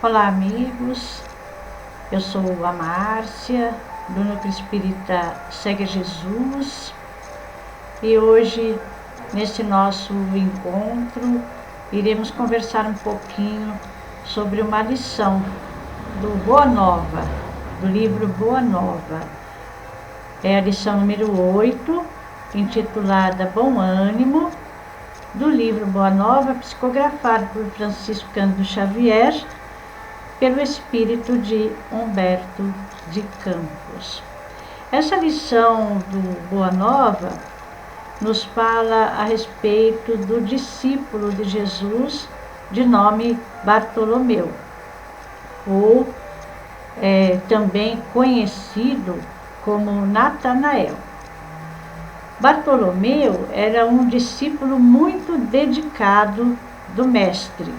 Olá, amigos. Eu sou a Márcia, do Núcleo Espírita Segue Jesus, e hoje, nesse nosso encontro, iremos conversar um pouquinho sobre uma lição do Boa Nova, do livro Boa Nova. É a lição número 8, intitulada Bom Ânimo, do livro Boa Nova, psicografado por Francisco Cândido Xavier, pelo espírito de Humberto de Campos. Essa lição do Boa Nova nos fala a respeito do discípulo de Jesus de nome Bartolomeu, ou também conhecido como Natanael. Bartolomeu era um discípulo muito dedicado do Mestre.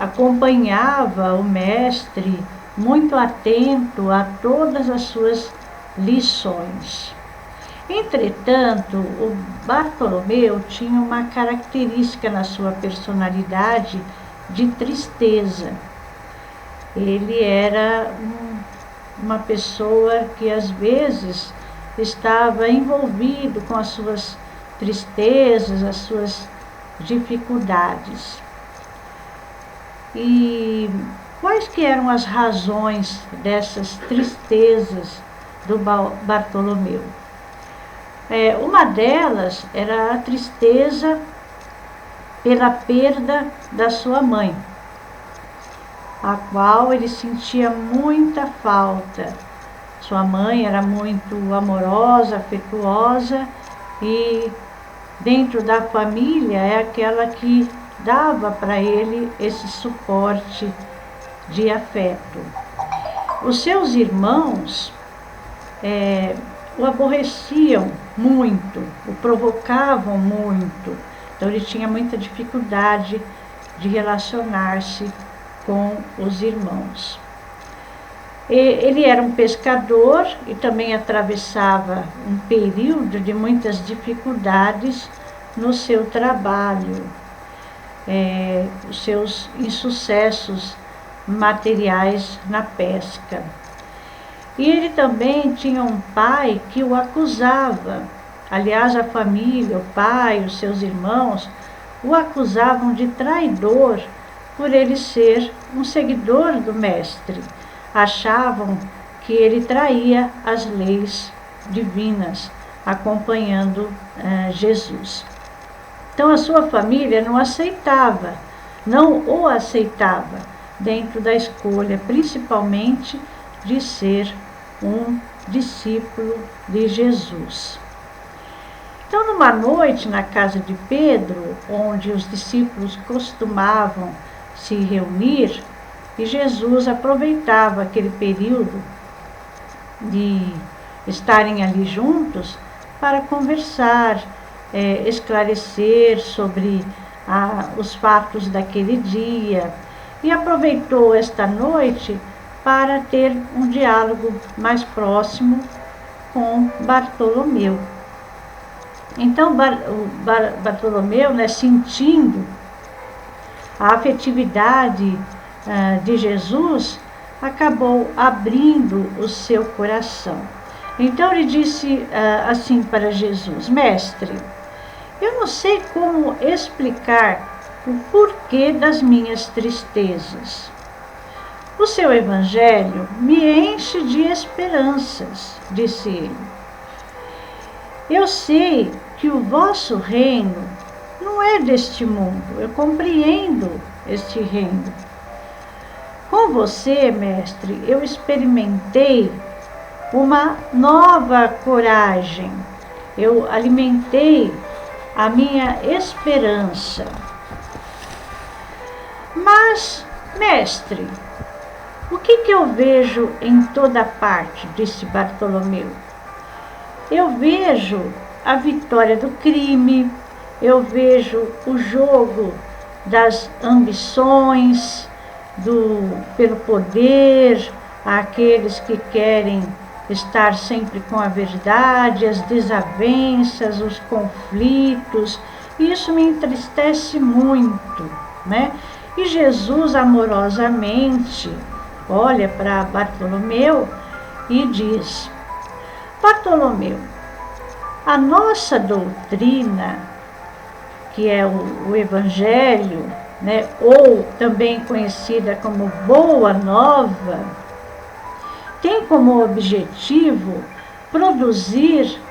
Acompanhava o Mestre muito atento a todas as suas lições. Entretanto, o Bartolomeu tinha uma característica na sua personalidade de tristeza. Ele era uma pessoa que às vezes estava envolvido com as suas tristezas, as suas dificuldades. E quais que eram as razões dessas tristezas do Bartolomeu? Uma delas era a tristeza pela perda da sua mãe, a qual ele sentia muita falta. Sua mãe era muito amorosa, afetuosa, e dentro da família é aquela que dava para ele esse suporte de afeto. Os seus irmãos o aborreciam muito, o provocavam muito, então ele tinha muita dificuldade de relacionar-se com os irmãos. Ele era um pescador e também atravessava um período de muitas dificuldades no seu trabalho. Os seus insucessos materiais na pesca. E ele também tinha um pai que o acusava. Aliás, a família, o pai, os seus irmãos, o acusavam de traidor por ele ser um seguidor do Mestre. Achavam que ele traía as leis divinas, acompanhando Jesus. Então a sua família não o aceitava dentro da escolha, principalmente de ser um discípulo de Jesus. Então, numa noite na casa de Pedro, onde os discípulos costumavam se reunir, e Jesus aproveitava aquele período de estarem ali juntos para conversar, esclarecer sobre os fatos daquele dia, e aproveitou esta noite para ter um diálogo mais próximo com Bartolomeu. Então, Bartolomeu, sentindo a afetividade de Jesus, acabou abrindo o seu coração. Então ele disse assim para Jesus: Mestre, eu não sei como explicar o porquê das minhas tristezas. O seu evangelho me enche de esperanças, disse ele. Eu sei que o vosso reino não é deste mundo, eu compreendo este reino. Com você, mestre, eu experimentei uma nova coragem, eu alimentei a minha esperança. Mas, mestre, o que eu vejo em toda parte, disse Bartolomeu? Eu vejo a vitória do crime, eu vejo o jogo das ambições, pelo poder, aqueles que querem estar sempre com a verdade, as desavenças, os conflitos. Isso me entristece muito, né? E Jesus amorosamente olha para Bartolomeu e diz: Bartolomeu, a nossa doutrina, que é o Evangelho, né, ou também conhecida como Boa Nova, tem como objetivo produzir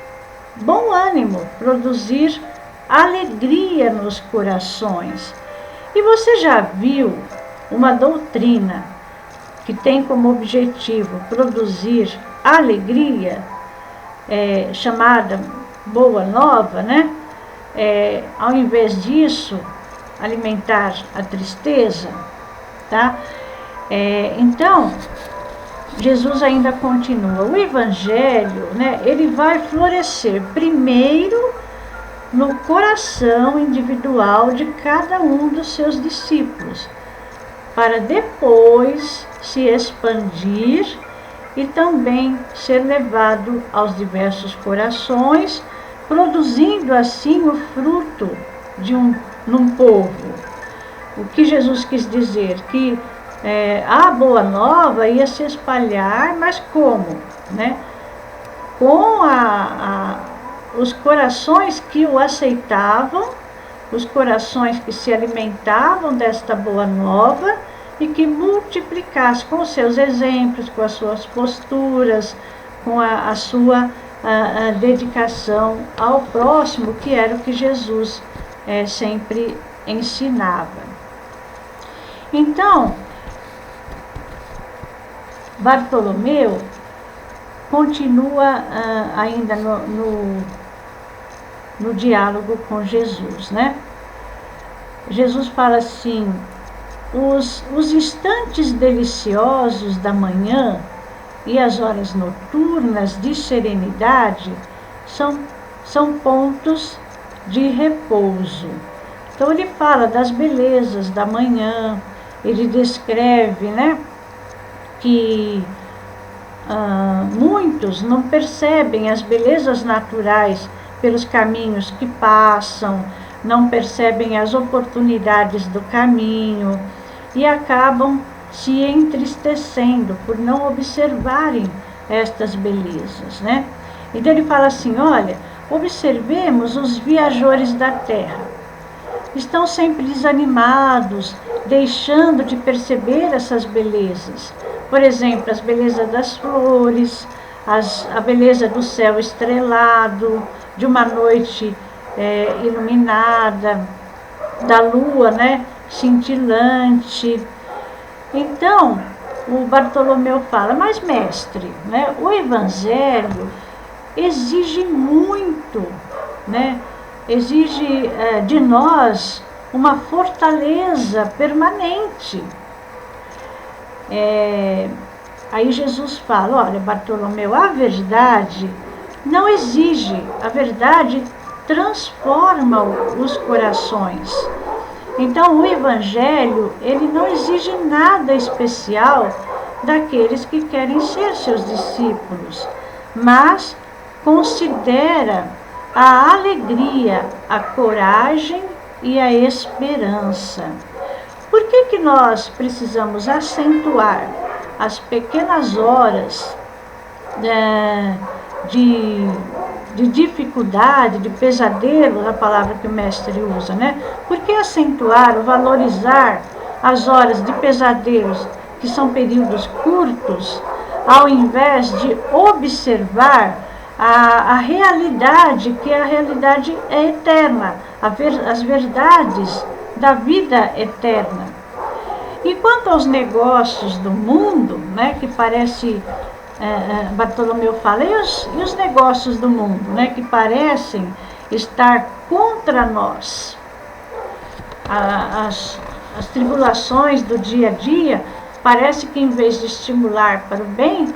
bom ânimo, produzir alegria nos corações. E você já viu uma doutrina que tem como objetivo produzir alegria, chamada Boa Nova, né? Ao invés disso, alimentar a tristeza, tá? Então, Jesus ainda continua. O Evangelho, né, ele vai florescer primeiro no coração individual de cada um dos seus discípulos, para depois se expandir e também ser levado aos diversos corações, produzindo assim o fruto num povo. O que Jesus quis dizer? Que a Boa Nova ia se espalhar, mas como? Né? Com os corações que o aceitavam, os corações que se alimentavam desta Boa Nova e que multiplicasse com os seus exemplos, com as suas posturas, com a sua dedicação ao próximo, que era o que Jesus sempre ensinava. Então, Bartolomeu continua ainda no diálogo com Jesus, né? Jesus fala assim: os instantes deliciosos da manhã e as horas noturnas de serenidade são pontos de repouso. Então ele fala das belezas da manhã, ele descreve, né, que muitos não percebem as belezas naturais pelos caminhos que passam, não percebem as oportunidades do caminho e acabam se entristecendo por não observarem estas belezas, né? Então ele fala assim: olha, observemos os viajores da terra. Estão sempre desanimados, deixando de perceber essas belezas. Por exemplo, as belezas das flores, a beleza do céu estrelado, de uma noite iluminada, da lua, né, cintilante. Então, o Bartolomeu fala: mas mestre, né, o Evangelho exige muito, né, exige de nós uma fortaleza permanente. Aí Jesus fala: olha, Bartolomeu, a verdade não exige, a verdade transforma os corações. Então, o Evangelho, ele não exige nada especial daqueles que querem ser seus discípulos, mas considera a alegria, a coragem e a esperança. Por que nós precisamos acentuar as pequenas horas de dificuldade, de pesadelo, a palavra que o mestre usa, né? Por que acentuar ou valorizar as horas de pesadelos, que são períodos curtos, ao invés de observar a realidade, que a realidade é eterna, as verdades da vida eterna? E quanto aos negócios do mundo, né, que parece, Bartolomeu fala, e os negócios do mundo, né, que parecem estar contra nós? As tribulações do dia a dia, parece que em vez de estimular para o bem,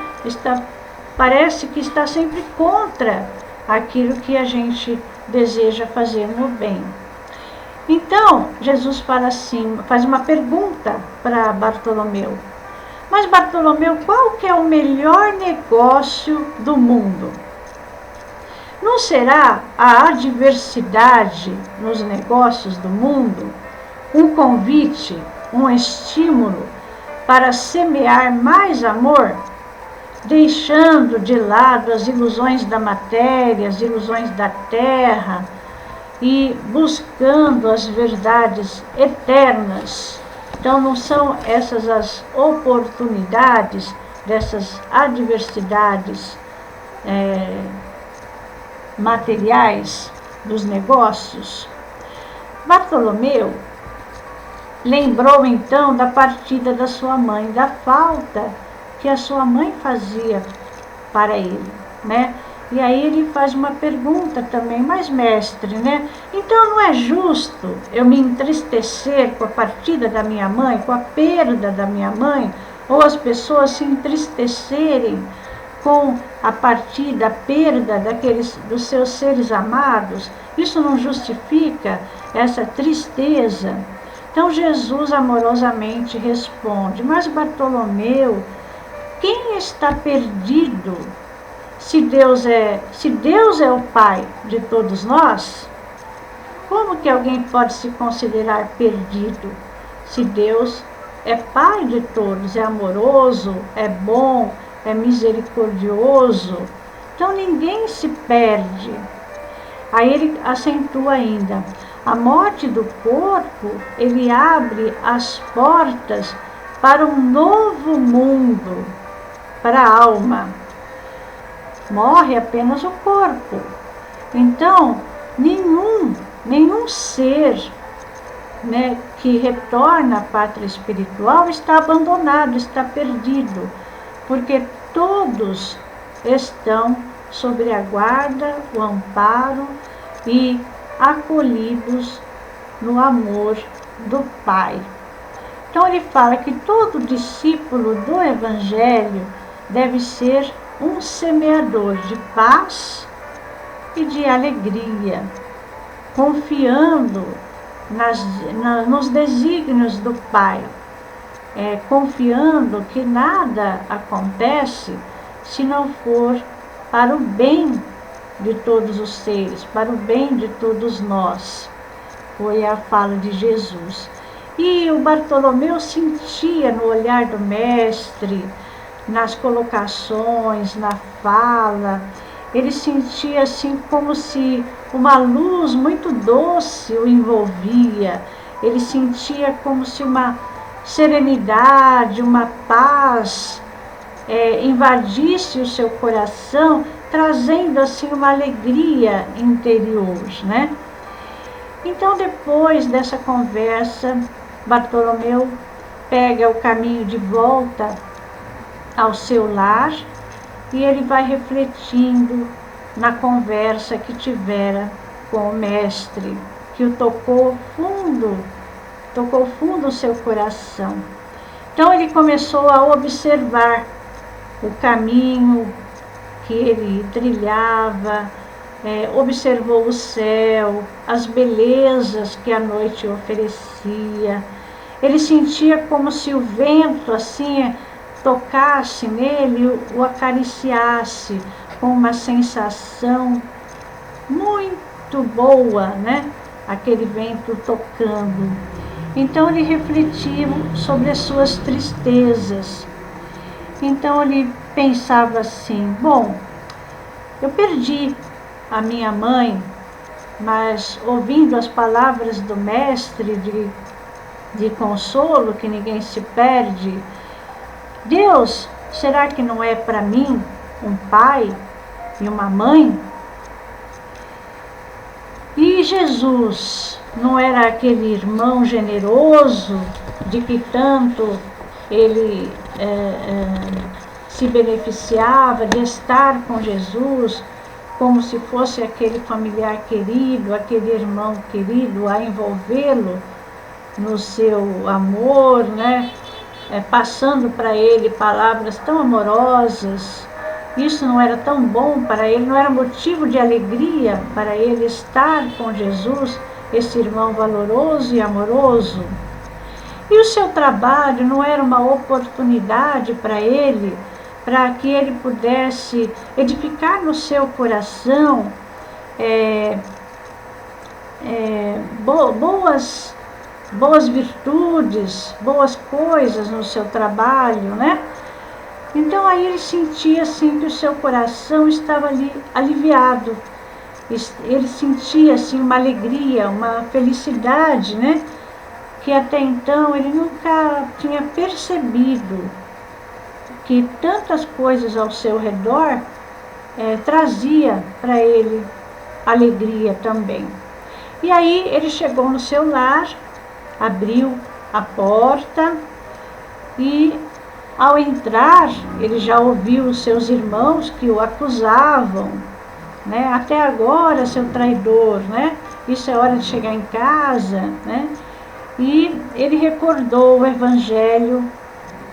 parece que está sempre contra aquilo que a gente deseja fazer no bem. Então, Jesus fala assim, faz uma pergunta para Bartolomeu: mas Bartolomeu, qual que é o melhor negócio do mundo? Não será a adversidade nos negócios do mundo um convite um estímulo para semear mais amor, deixando de lado as ilusões da matéria, as ilusões da terra e buscando as verdades eternas. Então não são essas as oportunidades dessas adversidades materiais dos negócios. Bartolomeu lembrou então da partida da sua mãe, da falta que a sua mãe fazia para ele, né? E aí ele faz uma pergunta também, mas mestre, né? Então não é justo eu me entristecer com a partida da minha mãe, com a perda da minha mãe, ou as pessoas se entristecerem com a partida, a perda dos seus seres amados? Isso não justifica essa tristeza? Então Jesus amorosamente responde: mas Bartolomeu, quem está perdido? Se Deus é o Pai de todos nós, como que alguém pode se considerar perdido? Se Deus é Pai de todos, é amoroso, é bom, é misericordioso, então ninguém se perde. Aí ele acentua ainda: a morte do corpo, ele abre as portas para um novo mundo, para a alma. Morre apenas o corpo. Então, nenhum ser, né, que retorna à pátria espiritual está abandonado, está perdido, porque todos estão sob a guarda, o amparo e acolhidos no amor do Pai. Então ele fala que todo discípulo do Evangelho deve ser um semeador de paz e de alegria, confiando nos desígnios do Pai, confiando que nada acontece se não for para o bem de todos os seres, para o bem de todos nós. Foi a fala de Jesus. E o Bartolomeu sentia no olhar do Mestre, nas colocações, na fala, ele sentia assim como se uma luz muito doce o envolvia, ele sentia como se uma serenidade, uma paz invadisse o seu coração, trazendo assim uma alegria interior, né? Então, depois dessa conversa, Bartolomeu pega o caminho de volta ao seu lar e ele vai refletindo na conversa que tivera com o Mestre, que o tocou fundo o seu coração. Então ele começou a observar o caminho que ele trilhava, observou o céu, as belezas que a noite oferecia. Ele sentia como se o vento assim tocasse nele, o acariciasse com uma sensação muito boa, né? Aquele vento tocando. Então ele refletiu sobre as suas tristezas. Então ele pensava assim: bom, eu perdi a minha mãe, mas ouvindo as palavras do Mestre de consolo, que ninguém se perde, Deus, será que não é para mim um pai e uma mãe? E Jesus não era aquele irmão generoso de que tanto ele se beneficiava de estar com Jesus, como se fosse aquele familiar querido, aquele irmão querido, a envolvê-lo no seu amor, né? Passando para ele palavras tão amorosas. Isso não era tão bom para ele, não era motivo de alegria para ele estar com Jesus, esse irmão valoroso e amoroso? E o seu trabalho não era uma oportunidade para ele, para que ele pudesse edificar no seu coração boas boas virtudes, boas coisas no seu trabalho, né? Então aí ele sentia assim que o seu coração estava ali aliviado. Ele sentia assim uma alegria, uma felicidade, né? Que até então ele nunca tinha percebido, que tantas coisas ao seu redor trazia para ele alegria também. E aí ele chegou no seu lar, abriu a porta e, ao entrar, ele já ouviu os seus irmãos que o acusavam, né? Até agora, seu traidor, né? Isso é hora de chegar em casa, né? E ele recordou o evangelho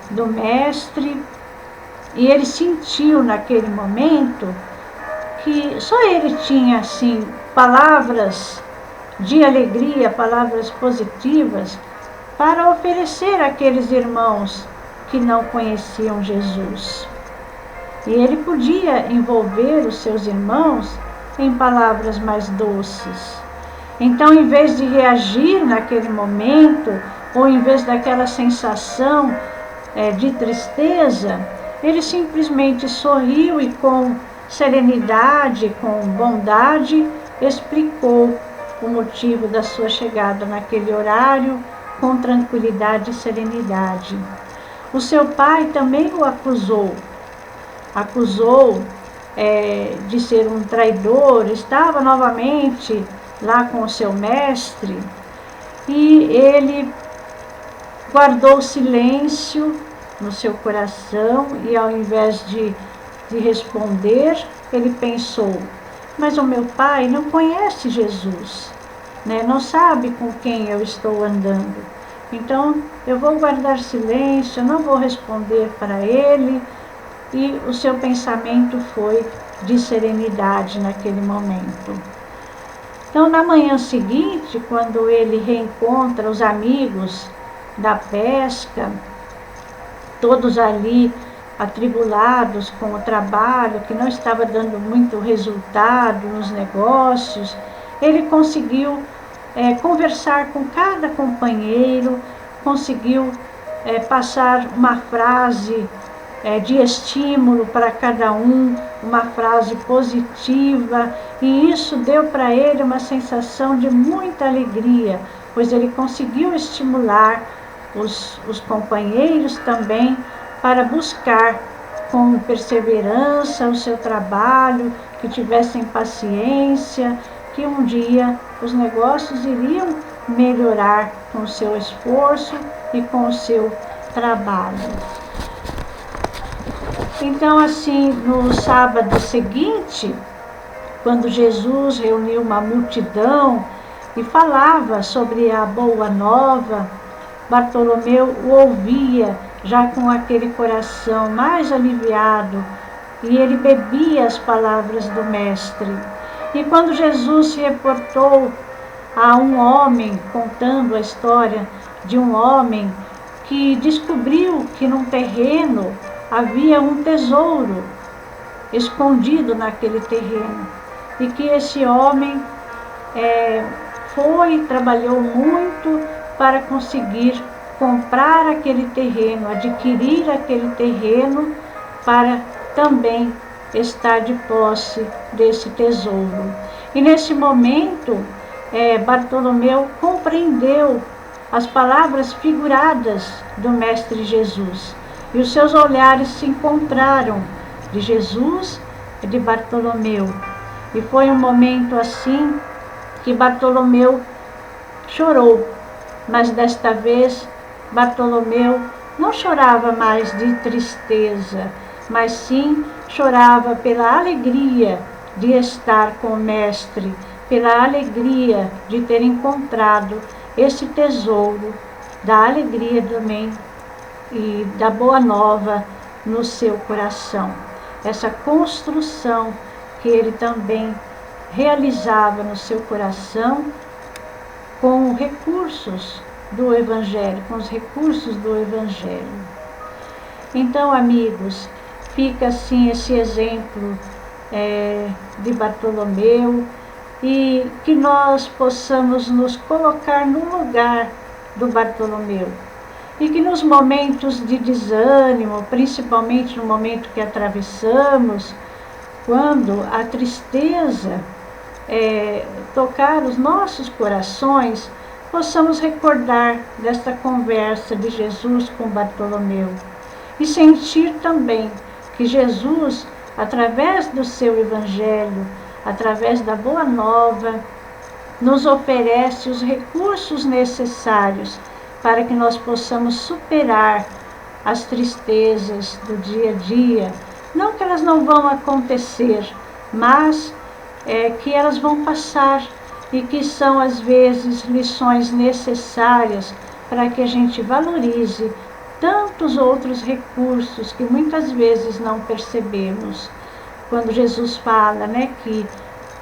do mestre e ele sentiu naquele momento que só ele tinha, assim, palavras de alegria, palavras positivas para oferecer àqueles irmãos que não conheciam Jesus. E ele podia envolver os seus irmãos em palavras mais doces. Então, em vez de reagir naquele momento, ou em vez daquela sensação de tristeza, ele simplesmente sorriu e com serenidade, com bondade, explicou o motivo da sua chegada naquele horário, com tranquilidade e serenidade. O seu pai também o acusou de ser um traidor, estava novamente lá com o seu mestre, e ele guardou silêncio no seu coração e, ao invés de responder, ele pensou: mas o meu pai não conhece Jesus, né? Não sabe com quem eu estou andando. Então eu vou guardar silêncio, não vou responder para ele. E o seu pensamento foi de serenidade naquele momento. Então, na manhã seguinte, quando ele reencontra os amigos da pesca, todos ali atribulados com o trabalho, que não estava dando muito resultado nos negócios, ele conseguiu conversar com cada companheiro, conseguiu passar uma frase de estímulo para cada um, uma frase positiva, e isso deu para ele uma sensação de muita alegria, pois ele conseguiu estimular os companheiros também para buscar com perseverança o seu trabalho, que tivessem paciência, que um dia os negócios iriam melhorar com o seu esforço e com o seu trabalho. Então, assim, no sábado seguinte, quando Jesus reuniu uma multidão e falava sobre a boa nova, Bartolomeu o ouvia já com aquele coração mais aliviado, e ele bebia as palavras do mestre. E quando Jesus se reportou a um homem, contando a história de um homem que descobriu que num terreno havia um tesouro escondido naquele terreno, e que esse homem trabalhou muito para conseguir comprar aquele terreno, adquirir aquele terreno, para também estar de posse desse tesouro. E nesse momento, Bartolomeu compreendeu as palavras figuradas do Mestre Jesus, e os seus olhares se encontraram, de Jesus e de Bartolomeu. E foi um momento assim que Bartolomeu chorou, mas desta vez Bartolomeu não chorava mais de tristeza, mas sim chorava pela alegria de estar com o Mestre, pela alegria de ter encontrado esse tesouro da alegria também e da boa nova no seu coração. Essa construção que ele também realizava no seu coração com recursos do Evangelho, com os recursos do Evangelho. Então, amigos, fica assim esse exemplo de Bartolomeu, e que nós possamos nos colocar no lugar do Bartolomeu. E que nos momentos de desânimo, principalmente no momento que atravessamos, quando a tristeza tocar os nossos corações, possamos recordar desta conversa de Jesus com Bartolomeu e sentir também que Jesus, através do seu Evangelho, através da Boa Nova, nos oferece os recursos necessários para que nós possamos superar as tristezas do dia a dia. Não que elas não vão acontecer, mas que elas vão passar e que são, às vezes, lições necessárias para que a gente valorize tantos outros recursos que muitas vezes não percebemos. Quando Jesus fala, que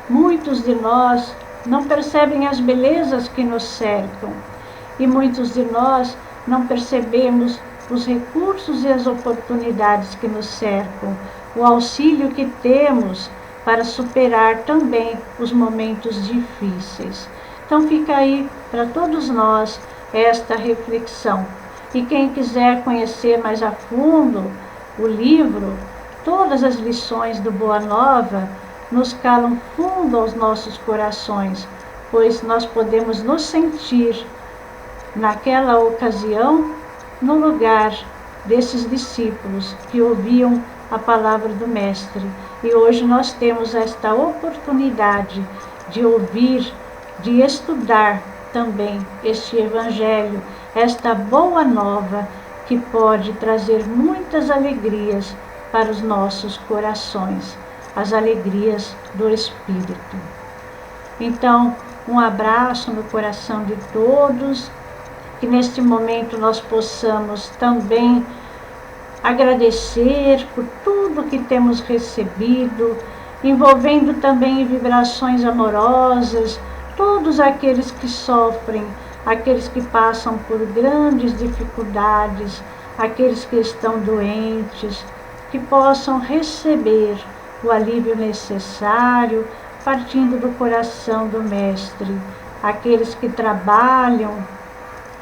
muitos de nós não percebem as belezas que nos cercam e muitos de nós não percebemos os recursos e as oportunidades que nos cercam, o auxílio que temos para superar também os momentos difíceis. Então fica aí para todos nós esta reflexão. E quem quiser conhecer mais a fundo o livro, todas as lições do Boa Nova nos calam fundo aos nossos corações, pois nós podemos nos sentir, naquela ocasião, no lugar desses discípulos que ouviam a palavra do Mestre. E hoje nós temos esta oportunidade de ouvir, de estudar também este Evangelho, esta Boa Nova que pode trazer muitas alegrias para os nossos corações, as alegrias do Espírito. Então, um abraço no coração de todos, que neste momento nós possamos também agradecer por tudo que temos recebido, envolvendo também vibrações amorosas, todos aqueles que sofrem, aqueles que passam por grandes dificuldades, aqueles que estão doentes, que possam receber o alívio necessário, partindo do coração do Mestre, aqueles que trabalham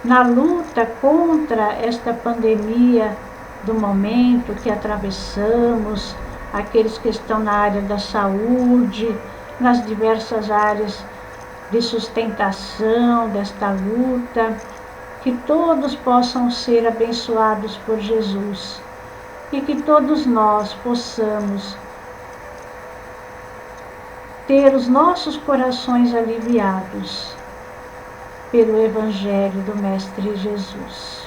na luta contra esta pandemia do momento que atravessamos, aqueles que estão na área da saúde, nas diversas áreas de sustentação desta luta, que todos possam ser abençoados por Jesus e que todos nós possamos ter os nossos corações aliviados pelo Evangelho do Mestre Jesus.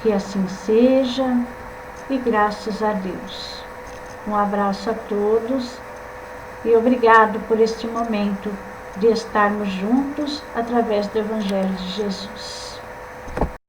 Que assim seja e graças a Deus. Um abraço a todos e obrigado por este momento de estarmos juntos através do Evangelho de Jesus.